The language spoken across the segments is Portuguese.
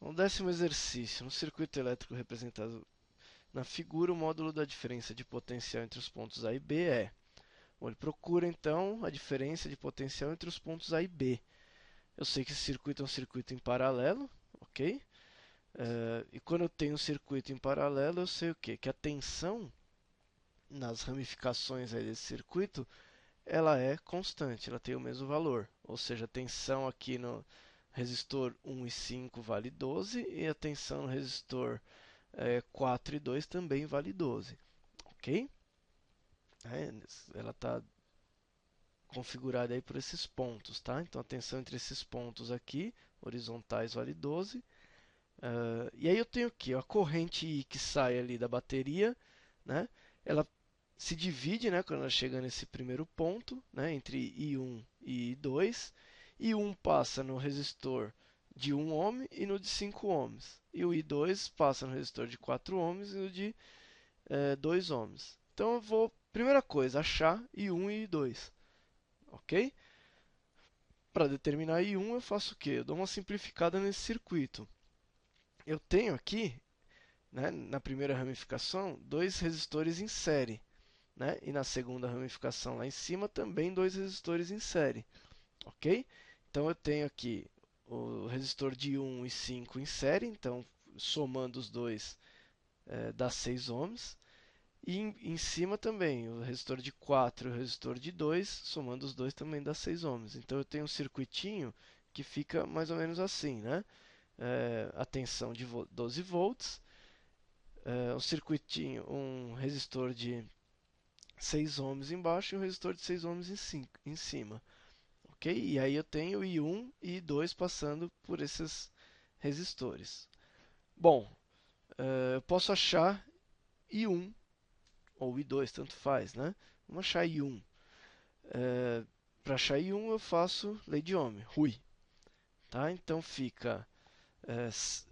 O 10º exercício. No circuito elétrico representado na figura, o módulo da diferença de potencial entre os pontos A e B é... Bom, ele procura então a diferença de potencial entre os pontos A e B. Eu sei que esse circuito é um circuito em paralelo, ok? E quando eu tenho um circuito em paralelo, eu sei o quê? Que a tensão nas ramificações aí desse circuito, ela é constante, ela tem o mesmo valor. Ou seja, a tensão aqui no resistor 1 e 5 vale 12 e a tensão no resistor 4 e 2 também vale 12, ok? Ela está configurada aí por esses pontos, tá? Então a tensão entre esses pontos aqui, horizontais, vale 12. E aí eu tenho aqui a corrente I que sai ali da bateria, né? Ela se divide, né, quando ela chega nesse primeiro ponto, né, entre I1 e I2. I1 passa no resistor de 1 ohm e no de 5 ohms. E o I2 passa no resistor de 4 ohms e no de 2 ohms. Então eu vou, primeira coisa, achar I1 e I2. Ok? Para determinar I1 eu faço o quê? Eu dou uma simplificada nesse circuito. Eu tenho aqui, né, na primeira ramificação, dois resistores em série. Né? E na segunda ramificação lá em cima também dois resistores em série. Ok? Então eu tenho aqui o resistor de 1 e 5 em série, então somando os dois dá 6 ohms. E em cima também, o resistor de 4 e o resistor de 2, somando os dois também dá 6 ohms. Então eu tenho um circuitinho que fica mais ou menos assim, né? A tensão de 12 volts, um circuitinho, um resistor de 6 ohms embaixo e um resistor de 6 ohms em cima. Ok? E aí eu tenho I1 e I2 passando por esses resistores. Bom, eu posso achar I1 ou I2, tanto faz, né? Vamos achar I1. Para achar I1 eu faço lei de Ohm, RUI. Tá? Então fica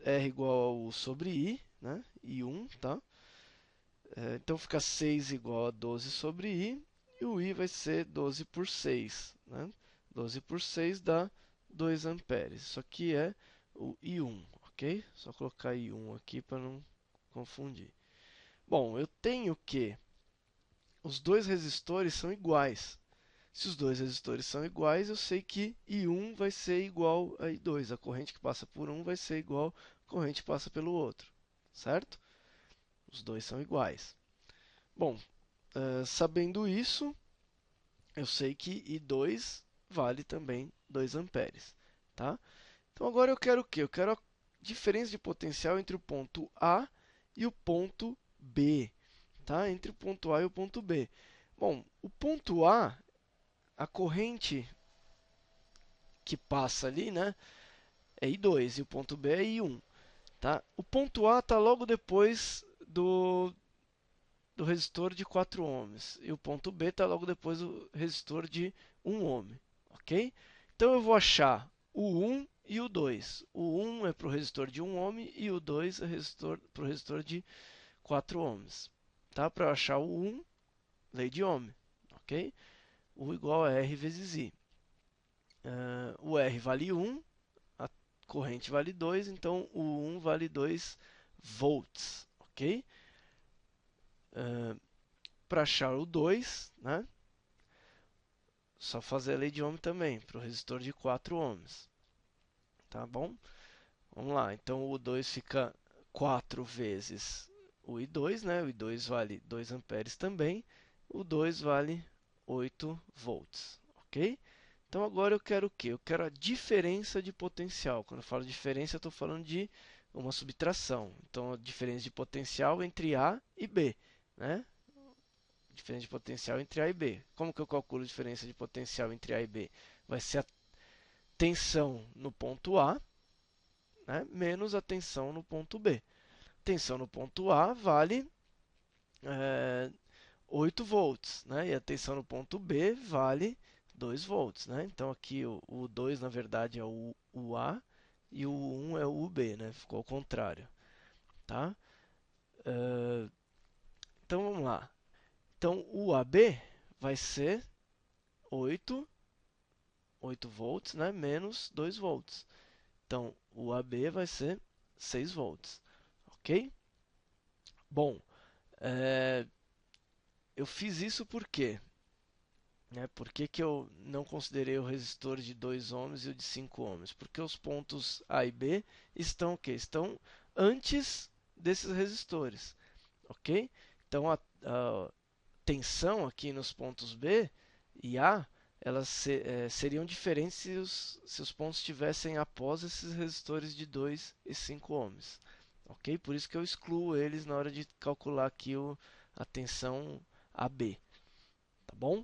R igual a U sobre I, né? I1, tá? Então fica 6 igual a 12 sobre I, e o I vai ser 12 por 6. Né? 12 por 6 dá 2 amperes. Isso aqui é o I1, ok? Só colocar I1 aqui para não confundir. Bom, eu tenho que os dois resistores são iguais. Se os dois resistores são iguais, eu sei que I1 vai ser igual a I2. A corrente que passa por um vai ser igual à corrente que passa pelo outro. Certo? Os dois são iguais. Bom, sabendo isso, eu sei que I2 vale também 2 amperes. Tá? Então agora eu quero o quê? Eu quero a diferença de potencial entre o ponto A e o ponto B. Tá? Entre o ponto A e o ponto B. Bom, o ponto a corrente que passa ali, né, é I2 e o ponto B é I1. Tá? O ponto A está logo depois do resistor de 4 ohms e o ponto B está logo depois do resistor de 1 ohm, ok? Então eu vou achar o 1 e o 2. O 1 é para o resistor de 1 ohm e o 2 é para o resistor de 4 ohms. Tá? Para achar o 1, lei de Ohm, ok? U igual a R vezes I. O R vale 1, a corrente vale 2, então o 1 vale 2 volts, ok? Para achar o 2, né? Só fazer a lei de Ohm também, para o resistor de 4 ohms. Tá bom? Vamos lá, então o 2 fica 4 vezes o I2, né? O I2 vale 2 amperes também. O 2 vale 8 volts, ok? Então agora eu quero o quê? Eu quero a diferença de potencial. Quando eu falo diferença, eu estou falando de uma subtração. Então a diferença de potencial entre A e B, né? Diferença de potencial entre A e B. Como que eu calculo a diferença de potencial entre A e B? Vai ser a tensão no ponto A, né, menos a tensão no ponto B. Tensão no ponto A vale 8 volts, né, e a tensão no ponto B vale 2 volts. Né? Então aqui o 2 na verdade é o A e o 1 é o UB, né? Ficou ao contrário. Tá? Então vamos lá. Então o AB vai ser 8 volts, né, menos 2 volts. Então, o AB vai ser 6 volts, ok? Bom, é, eu fiz isso por quê? Por que que eu não considerei o resistor de 2 ohms e o de 5 ohms? Porque os pontos A e B estão o quê? Estão antes desses resistores, ok? Então a tensão aqui nos pontos B e A elas seriam diferentes se os pontos estivessem após esses resistores de 2 e 5 ohms, ok? Por isso que eu excluo eles na hora de calcular aqui a tensão AB, tá bom?